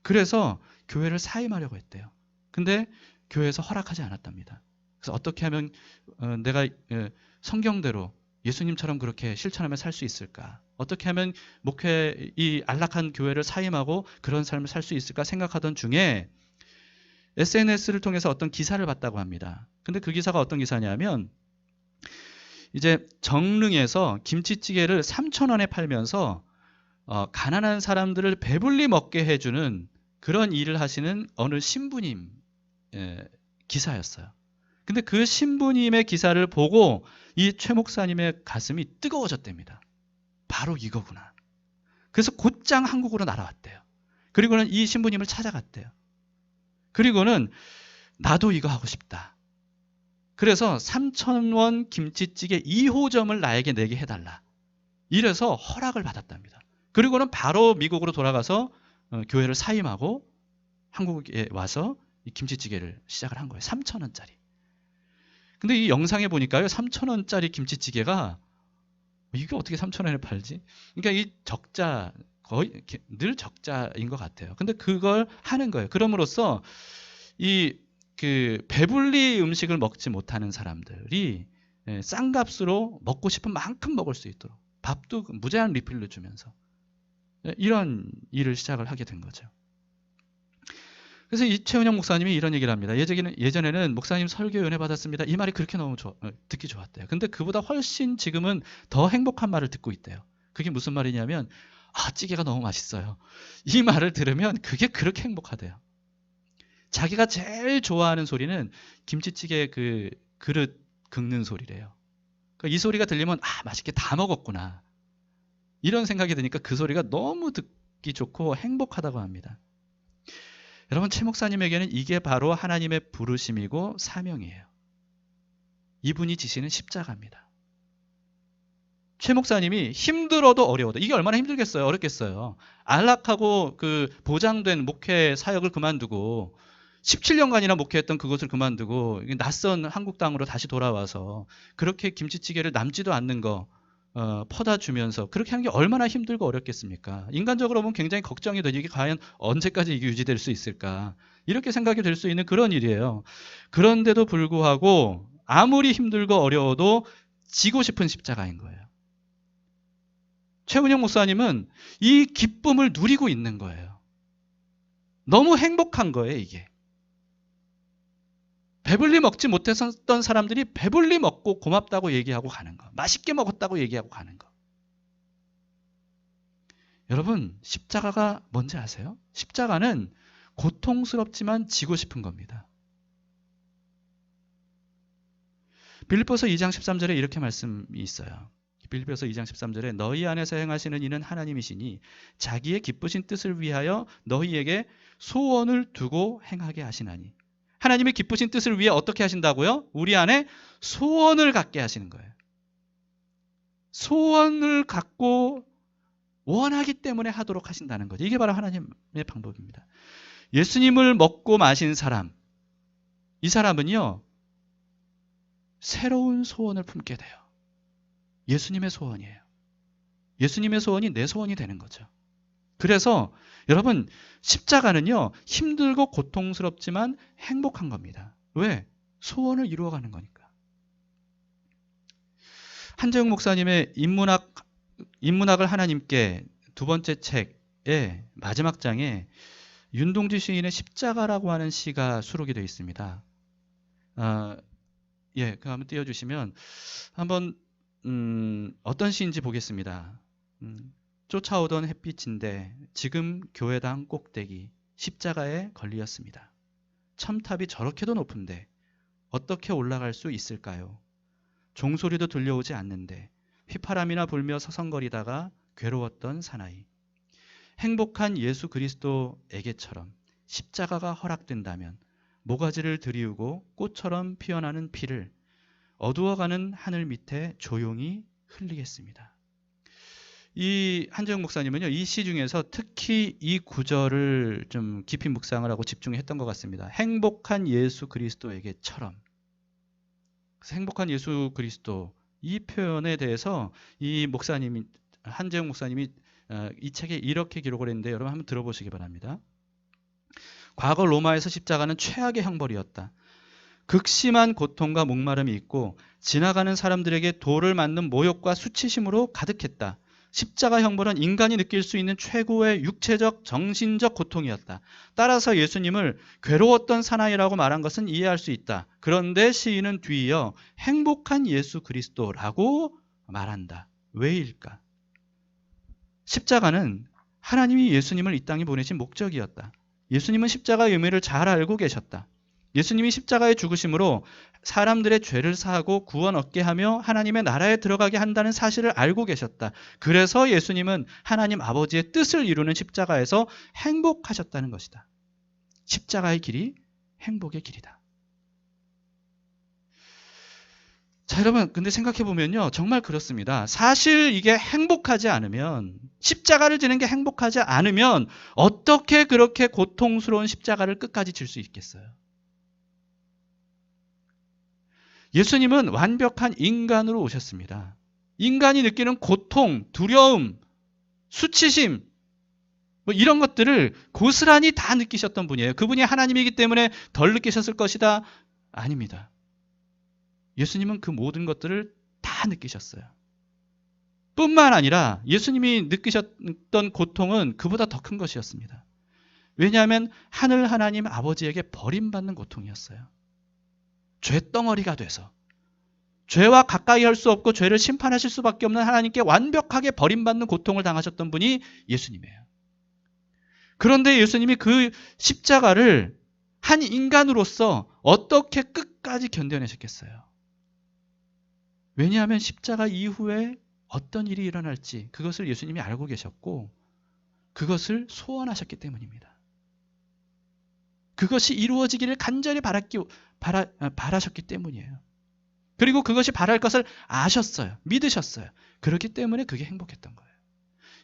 그래서 교회를 사임하려고 했대요. 근데 교회에서 허락하지 않았답니다. 그래서 어떻게 하면 내가 성경대로 예수님처럼 그렇게 실천하며 살 수 있을까? 어떻게 하면 목회, 이 안락한 교회를 사임하고 그런 삶을 살 수 있을까 생각하던 중에 SNS를 통해서 어떤 기사를 봤다고 합니다. 근데 그 기사가 어떤 기사냐면, 이제 정릉에서 김치찌개를 3,000원에 팔면서 가난한 사람들을 배불리 먹게 해주는 그런 일을 하시는 어느 신부님 기사였어요. 근데 그 신부님의 기사를 보고 이 최 목사님의 가슴이 뜨거워졌답니다. 바로 이거구나. 그래서 곧장 한국으로 날아왔대요. 그리고는 이 신부님을 찾아갔대요. 그리고는 나도 이거 하고 싶다. 그래서 3,000원 김치찌개 2호점을 나에게 내게 해달라. 이래서 허락을 받았답니다. 그리고는 바로 미국으로 돌아가서 교회를 사임하고 한국에 와서 이 김치찌개를 시작을 한 거예요. 3,000원짜리. 근데 이 영상에 보니까요, 3,000원짜리 김치찌개가 이게 어떻게 3,000원에 팔지? 그러니까 이 적자, 거의 늘 적자인 것 같아요. 근데 그걸 하는 거예요. 그럼으로써 이 배불리 음식을 먹지 못하는 사람들이 싼 값으로 먹고 싶은 만큼 먹을 수 있도록 밥도 무제한 리필로 주면서 이런 일을 시작을 하게 된 거죠. 그래서 이 최은영 목사님이 이런 얘기를 합니다. 예전에는 목사님 설교 은혜 받았습니다. 이 말이 그렇게 너무 듣기 좋았대요. 근데 그보다 훨씬 지금은 더 행복한 말을 듣고 있대요. 그게 무슨 말이냐면, 찌개가 너무 맛있어요. 이 말을 들으면 그게 그렇게 행복하대요. 자기가 제일 좋아하는 소리는 김치찌개 그 그릇 긁는 소리래요. 그러니까 이 소리가 들리면 맛있게 다 먹었구나. 이런 생각이 드니까 그 소리가 너무 듣기 좋고 행복하다고 합니다. 여러분, 최 목사님에게는 이게 바로 하나님의 부르심이고 사명이에요. 이분이 지시는 십자가입니다. 최 목사님이 힘들어도 어려워도, 이게 얼마나 힘들겠어요? 어렵겠어요. 안락하고 그 보장된 목회 사역을 그만두고 17년간이나 목회했던 그것을 그만두고 낯선 한국 땅으로 다시 돌아와서 그렇게 김치찌개를 남지도 않는 거 퍼다 주면서 그렇게 하는 게 얼마나 힘들고 어렵겠습니까? 인간적으로 보면 굉장히 걱정이 되죠. 이게 과연 언제까지 이게 유지될 수 있을까? 이렇게 생각이 될 수 있는 그런 일이에요. 그런데도 불구하고 아무리 힘들고 어려워도 지고 싶은 십자가인 거예요. 최은영 목사님은 이 기쁨을 누리고 있는 거예요. 너무 행복한 거예요, 이게. 배불리 먹지 못했던 사람들이 배불리 먹고 고맙다고 얘기하고 가는 거. 맛있게 먹었다고 얘기하고 가는 거. 여러분, 십자가가 뭔지 아세요? 십자가는 고통스럽지만 지고 싶은 겁니다. 빌립보서 2장 13절에 이렇게 말씀이 있어요. 빌립보서 2장 13절에 너희 안에서 행하시는 이는 하나님이시니 자기의 기쁘신 뜻을 위하여 너희에게 소원을 두고 행하게 하시나니. 하나님의 기쁘신 뜻을 위해 어떻게 하신다고요? 우리 안에 소원을 갖게 하시는 거예요. 소원을 갖고 원하기 때문에 하도록 하신다는 거죠. 이게 바로 하나님의 방법입니다. 예수님을 먹고 마신 사람, 이 사람은요, 새로운 소원을 품게 돼요. 예수님의 소원이에요. 예수님의 소원이 내 소원이 되는 거죠. 그래서 여러분, 십자가는요, 힘들고 고통스럽지만 행복한 겁니다. 왜? 소원을 이루어가는 거니까. 한재웅 목사님의 인문학을 하나님께 두 번째 책의 마지막 장에 윤동주 시인의 십자가라고 하는 시가 수록이 되어 있습니다. 그 한번 띄워주시면 한번 어떤 시인지 보겠습니다. 쫓아오던 햇빛인데 지금 교회당 꼭대기 십자가에 걸리었습니다. 첨탑이 저렇게도 높은데 어떻게 올라갈 수 있을까요? 종소리도 들려오지 않는데 휘파람이나 불며 서성거리다가 괴로웠던 사나이. 행복한 예수 그리스도에게처럼 십자가가 허락된다면 모가지를 들이우고 꽃처럼 피어나는 피를 어두워가는 하늘 밑에 조용히 흘리겠습니다. 이 한재웅 목사님은요, 이 시 중에서 특히 이 구절을 좀 깊이 묵상을 하고 집중했던 것 같습니다. 행복한 예수 그리스도에게처럼. 그래서 행복한 예수 그리스도, 이 표현에 대해서 이 목사님이, 한재웅 목사님이 이 책에 이렇게 기록을 했는데 여러분 한번 들어보시기 바랍니다. 과거 로마에서 십자가는 최악의 형벌이었다. 극심한 고통과 목마름이 있고 지나가는 사람들에게 돌을 맞는 모욕과 수치심으로 가득했다. 십자가 형벌은 인간이 느낄 수 있는 최고의 육체적, 정신적 고통이었다. 따라서 예수님을 괴로웠던 사나이라고 말한 것은 이해할 수 있다. 그런데 시인은 뒤이어 행복한 예수 그리스도라고 말한다. 왜일까? 십자가는 하나님이 예수님을 이 땅에 보내신 목적이었다. 예수님은 십자가의 의미를 잘 알고 계셨다. 예수님이 십자가의 죽으심으로 사람들의 죄를 사하고 구원 얻게 하며 하나님의 나라에 들어가게 한다는 사실을 알고 계셨다. 그래서 예수님은 하나님 아버지의 뜻을 이루는 십자가에서 행복하셨다는 것이다. 십자가의 길이 행복의 길이다. 자, 여러분, 근데 생각해보면요, 정말 그렇습니다. 사실 이게 행복하지 않으면, 십자가를 지는 게 행복하지 않으면 어떻게 그렇게 고통스러운 십자가를 끝까지 질 수 있겠어요? 예수님은 완벽한 인간으로 오셨습니다. 인간이 느끼는 고통, 두려움, 수치심, 뭐 이런 것들을 고스란히 다 느끼셨던 분이에요. 그분이 하나님이기 때문에 덜 느끼셨을 것이다? 아닙니다. 예수님은 그 모든 것들을 다 느끼셨어요. 뿐만 아니라 예수님이 느끼셨던 고통은 그보다 더 큰 것이었습니다. 왜냐하면 하늘 하나님 아버지에게 버림받는 고통이었어요. 죄덩어리가 돼서 죄와 가까이 할 수 없고 죄를 심판하실 수밖에 없는 하나님께 완벽하게 버림받는 고통을 당하셨던 분이 예수님이에요. 그런데 예수님이 그 십자가를 한 인간으로서 어떻게 끝까지 견뎌내셨겠어요? 왜냐하면 십자가 이후에 어떤 일이 일어날지 그것을 예수님이 알고 계셨고 그것을 소원하셨기 때문입니다. 그것이 이루어지기를 간절히 바라셨기 때문이에요. 그리고 그것이 바랄 것을 아셨어요. 믿으셨어요. 그렇기 때문에 그게 행복했던 거예요.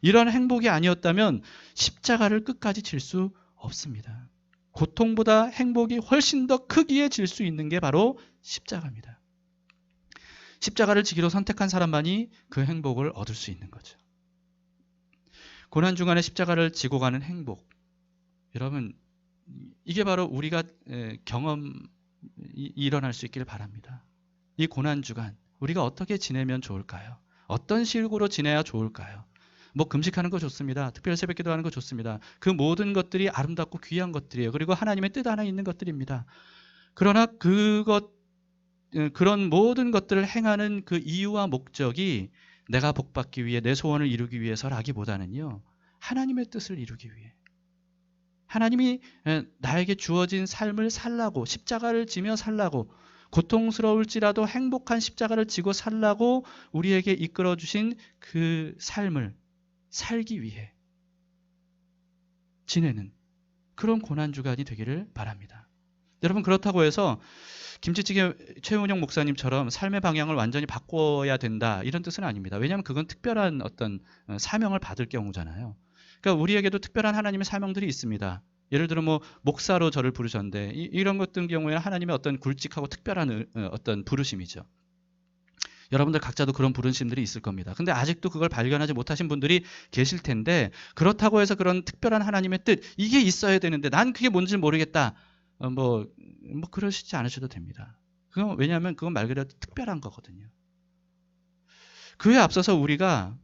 이런 행복이 아니었다면 십자가를 끝까지 질 수 없습니다. 고통보다 행복이 훨씬 더 크기에 질 수 있는 게 바로 십자가입니다. 십자가를 지기로 선택한 사람만이 그 행복을 얻을 수 있는 거죠. 고난 중간에 십자가를 지고 가는 행복. 여러분, 이게 바로 우리가 경험이 일어날 수 있기를 바랍니다. 이 고난 주간 우리가 어떻게 지내면 좋을까요? 어떤 식으로 지내야 좋을까요? 뭐 금식하는 거 좋습니다. 특별 새벽 기도하는 거 좋습니다. 그 모든 것들이 아름답고 귀한 것들이에요. 그리고 하나님의 뜻 안에 있는 것들입니다. 그러나 그런 모든 것들을 행하는 그 이유와 목적이 내가 복받기 위해 내 소원을 이루기 위해서라기보다는요. 하나님의 뜻을 이루기 위해. 하나님이 나에게 주어진 삶을 살라고 십자가를 지며 살라고 고통스러울지라도 행복한 십자가를 지고 살라고 우리에게 이끌어 주신 그 삶을 살기 위해 지내는 그런 고난주간이 되기를 바랍니다. 여러분, 그렇다고 해서 김치찌개 최은영 목사님처럼 삶의 방향을 완전히 바꿔야 된다, 이런 뜻은 아닙니다. 왜냐하면 그건 특별한 어떤 사명을 받을 경우잖아요. 그러니까 우리에게도 특별한 하나님의 사명들이 있습니다. 예를 들어 목사로 저를 부르셨는데 이런 것들 경우에는 하나님의 어떤 굵직하고 특별한 어떤 부르심이죠. 여러분들 각자도 그런 부르심들이 있을 겁니다. 근데 아직도 그걸 발견하지 못하신 분들이 계실 텐데, 그렇다고 해서 그런 특별한 하나님의 뜻, 이게 있어야 되는데 난 그게 뭔지 모르겠다, 그러시지 않으셔도 됩니다. 왜냐하면 그건 말 그대로 특별한 거거든요. 그에 앞서서 우리가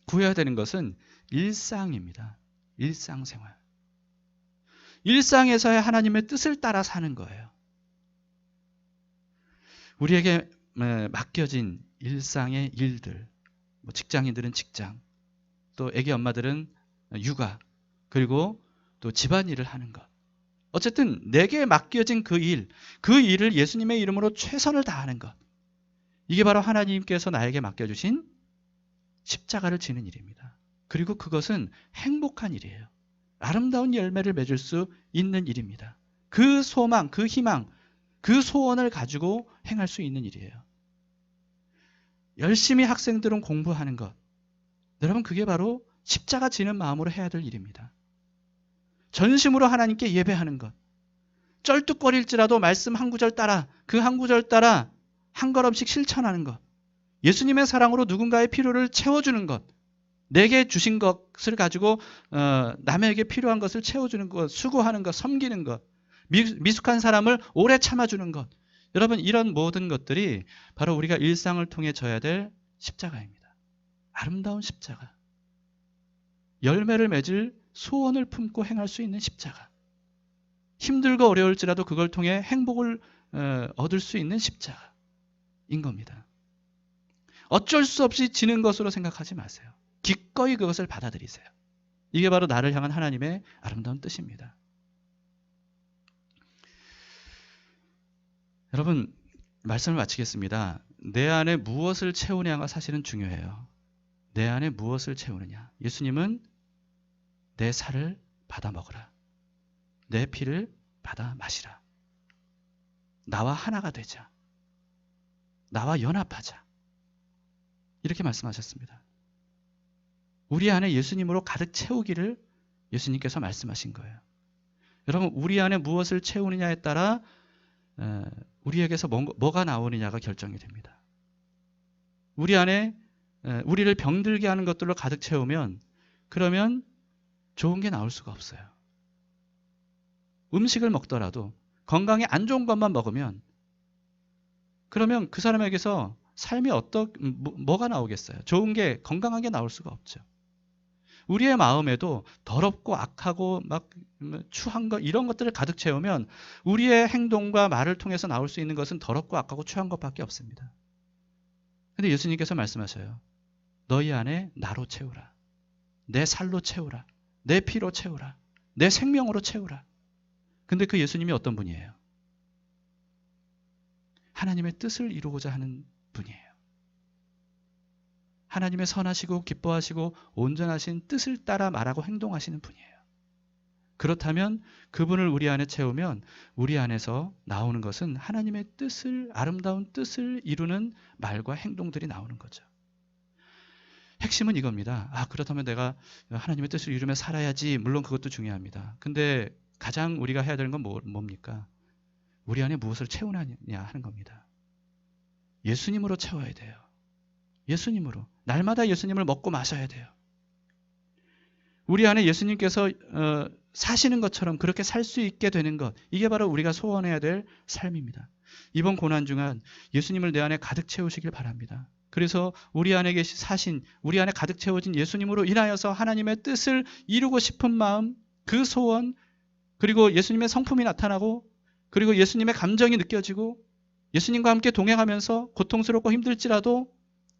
구해야 되는 것은 일상입니다. 일상생활. 일상에서의 하나님의 뜻을 따라 사는 거예요. 우리에게 맡겨진 일상의 일들, 직장인들은 직장, 또 애기 엄마들은 육아, 그리고 또 집안일을 하는 것. 어쨌든 내게 맡겨진 그 일을 예수님의 이름으로 최선을 다하는 것. 이게 바로 하나님께서 나에게 맡겨주신 십자가를 지는 일입니다. 그리고 그것은 행복한 일이에요. 아름다운 열매를 맺을 수 있는 일입니다. 그 소망, 그 희망, 그 소원을 가지고 행할 수 있는 일이에요. 열심히 학생들은 공부하는 것. 여러분, 그게 바로 십자가 지는 마음으로 해야 될 일입니다. 전심으로 하나님께 예배하는 것. 쩔뚝거릴지라도 말씀 한 구절 따라, 그 한 구절 따라 한 걸음씩 실천하는 것. 예수님의 사랑으로 누군가의 필요를 채워주는 것. 내게 주신 것을 가지고 남에게 필요한 것을 채워주는 것, 수고하는 것, 섬기는 것, 미숙한 사람을 오래 참아주는 것. 여러분, 이런 모든 것들이 바로 우리가 일상을 통해 져야 될 십자가입니다. 아름다운 십자가. 열매를 맺을 소원을 품고 행할 수 있는 십자가. 힘들고 어려울지라도 그걸 통해 행복을 얻을 수 있는 십자가인 겁니다. 어쩔 수 없이 지는 것으로 생각하지 마세요. 기꺼이 그것을 받아들이세요. 이게 바로 나를 향한 하나님의 아름다운 뜻입니다. 여러분, 말씀을 마치겠습니다. 내 안에 무엇을 채우냐가 사실은 중요해요. 내 안에 무엇을 채우느냐. 예수님은 내 살을 받아 먹으라. 내 피를 받아 마시라. 나와 하나가 되자. 나와 연합하자. 이렇게 말씀하셨습니다. 우리 안에 예수님으로 가득 채우기를 예수님께서 말씀하신 거예요. 여러분, 우리 안에 무엇을 채우느냐에 따라 우리에게서 뭐가 나오느냐가 결정이 됩니다. 우리 안에 우리를 병들게 하는 것들로 가득 채우면, 그러면 좋은 게 나올 수가 없어요. 음식을 먹더라도 건강에 안 좋은 것만 먹으면, 그러면 그 사람에게서 삶이 뭐가 나오겠어요? 좋은 게, 건강한 게 나올 수가 없죠. 우리의 마음에도 더럽고 악하고 막 추한 것, 이런 것들을 가득 채우면 우리의 행동과 말을 통해서 나올 수 있는 것은 더럽고 악하고 추한 것밖에 없습니다. 근데 예수님께서 말씀하셔요. 너희 안에 나로 채우라. 내 살로 채우라. 내 피로 채우라. 내 생명으로 채우라. 근데 그 예수님이 어떤 분이에요? 하나님의 뜻을 이루고자 하는 분이에요. 하나님의 선하시고 기뻐하시고 온전하신 뜻을 따라 말하고 행동하시는 분이에요. 그렇다면 그분을 우리 안에 채우면 우리 안에서 나오는 것은 하나님의 뜻을, 아름다운 뜻을 이루는 말과 행동들이 나오는 거죠. 핵심은 이겁니다. 그렇다면 내가 하나님의 뜻을 이루며 살아야지. 물론 그것도 중요합니다. 근데 가장 우리가 해야 되는 건 뭡니까? 우리 안에 무엇을 채우느냐 하는 겁니다. 예수님으로 채워야 돼요. 예수님으로. 날마다 예수님을 먹고 마셔야 돼요. 우리 안에 예수님께서 사시는 것처럼 그렇게 살 수 있게 되는 것, 이게 바로 우리가 소원해야 될 삶입니다. 이번 고난주간 예수님을 내 안에 가득 채우시길 바랍니다. 그래서 우리 안에 사신, 우리 안에 가득 채워진 예수님으로 인하여서 하나님의 뜻을 이루고 싶은 마음, 그 소원, 그리고 예수님의 성품이 나타나고, 그리고 예수님의 감정이 느껴지고, 예수님과 함께 동행하면서 고통스럽고 힘들지라도,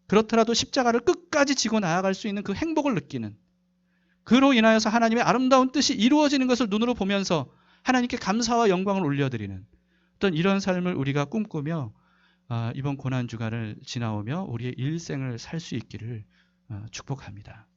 그렇더라도 십자가를 끝까지 지고 나아갈 수 있는 그 행복을 느끼는, 그로 인하여서 하나님의 아름다운 뜻이 이루어지는 것을 눈으로 보면서 하나님께 감사와 영광을 올려드리는, 어떤 이런 삶을 우리가 꿈꾸며 이번 고난 주간을 지나오며 우리의 일생을 살 수 있기를 축복합니다.